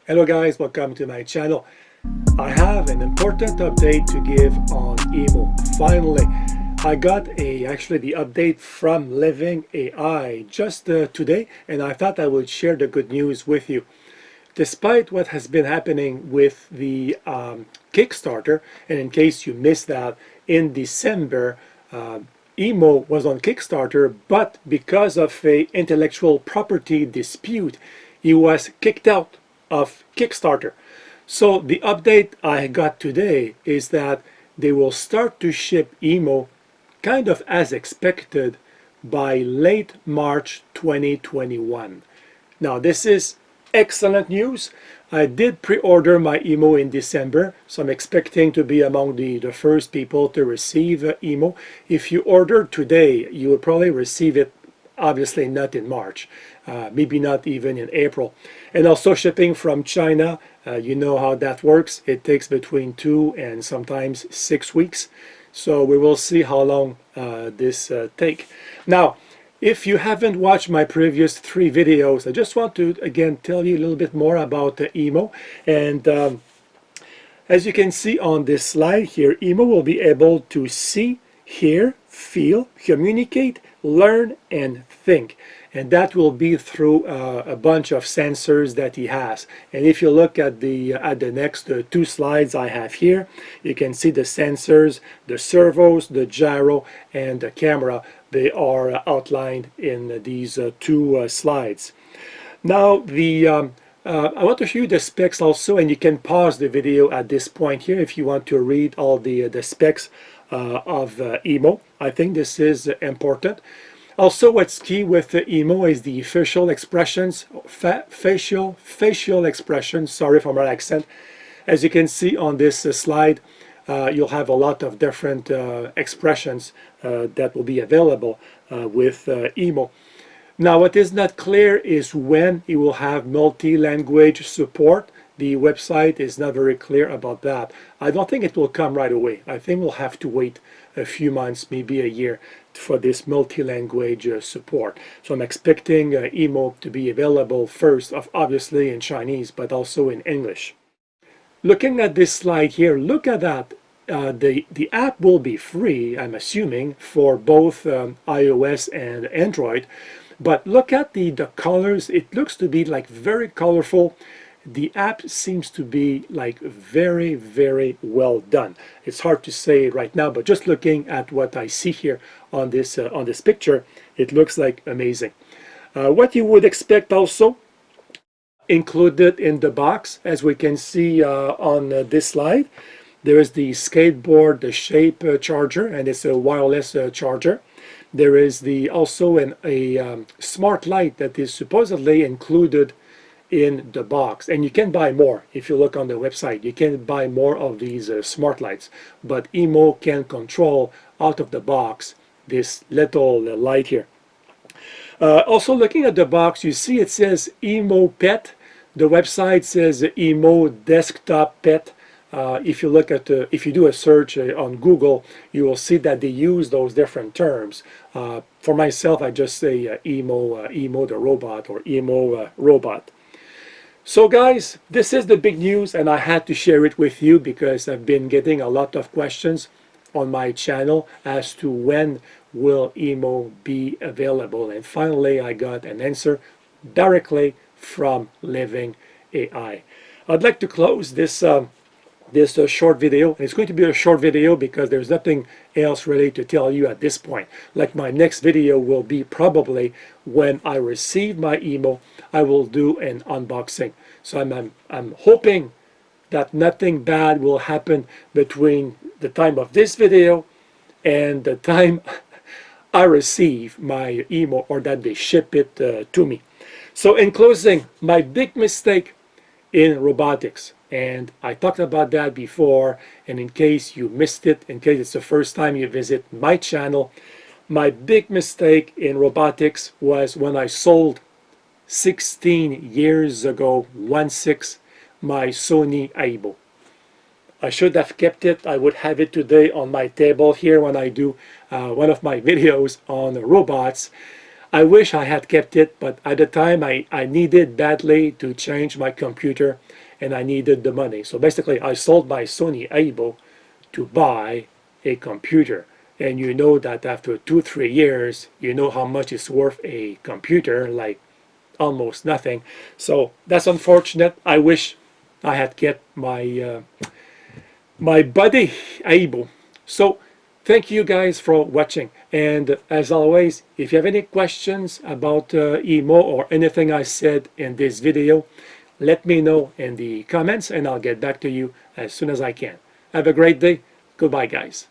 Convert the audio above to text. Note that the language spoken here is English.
Hello guys, welcome to my channel. I have an important update to give on EMO. Finally, I got actually the update from Living AI just today, and I thought I would share the good news with you. Despite what has been happening with the Kickstarter, and in case you missed that, in December, EMO was on Kickstarter, but because of a intellectual property dispute, he was kicked out of Kickstarter. So the update I got today is that they will start to ship EMO kind of as expected by late March 2021. Now this is excellent news. I did pre-order my EMO in December, so I'm expecting to be among the first people to receive EMO. If you order today, you will probably receive it, obviously not in March, maybe not even in April. And also shipping from China, you know how that works. It takes between 2 and sometimes 6 weeks. So we will see how long this take. Now, if you haven't watched my previous 3 videos, I just want to again tell you a little bit more about the EMO. And as you can see on this slide here, EMO will be able to see, hear, feel, communicate, learn, and think. And that will be through a bunch of sensors that he has. And if you look at the next 2 slides I have here, you can see the sensors, the servos, the gyro, and the camera. They are outlined in these 2 slides. Now I want to show you the specs also, and you can pause the video at this point here if you want to read all the specs of EMO. I think this is important. Also, what's key with the EMO is the facial expressions, facial expressions, sorry for my accent. As you can see on this slide, you'll have a lot of different expressions that will be available with EMO. Now, what is not clear is when it will have multi-language support. The website is not very clear about that. I don't think it will come right away. I think we'll have to wait a few months, maybe a year, for this multi-language support. So I'm expecting EMO to be available first, obviously in Chinese, but also in English. Looking at this slide here, look at that. The app will be free, I'm assuming, for both iOS and Android. But look at the colors. It looks to be like very colorful. The app seems to be like very, very well done. It's hard to say right now, but just looking at what I see here on this picture, it looks like amazing. What you would expect also included in the box, as we can see on this slide, there is the skateboard, the shape charger, and it's a wireless charger. There is also a smart light that is supposedly included in the box, and you can buy more. If you look on the website, you can buy more of these smart lights, but EMO can control out of the box this little light here. Also looking at the box, you see it says EMO Pet. The website says EMO Desktop Pet. If you look at if you do a search on Google, you will see that they use those different terms. For myself, I just say EMO the robot, or EMO robot. So guys, this is the big news, and I had to share it with you because I've been getting a lot of questions on my channel as to when will EMO be available. And finally, I got an answer directly from Living AI. I'd like to close this short video. And it's going to be a short video because there's nothing else really to tell you at this point. Like, my next video will be probably when I receive my EMO. I will do an unboxing. So I'm hoping that nothing bad will happen between the time of this video and the time I receive my EMO, or that they ship it to me. So in closing, my big mistake in robotics, and I talked about that before, and in case you missed it, in case it's the first time you visit my channel, my big mistake in robotics was when I sold 16 years ago, 1/6, my Sony AIBO. I should have kept it. I would have it today on my table here when I do one of my videos on robots. I wish I had kept it, but at the time I needed badly to change my computer and I needed the money. So basically I sold my Sony EMO to buy a computer. And you know that after 2-3 years, you know how much is worth a computer, like almost nothing. So that's unfortunate. I wish I had kept my buddy EMO. So thank you guys for watching. And as always, if you have any questions about EMO or anything I said in this video, let me know in the comments and I'll get back to you as soon as I can. Have a great day. Goodbye, guys.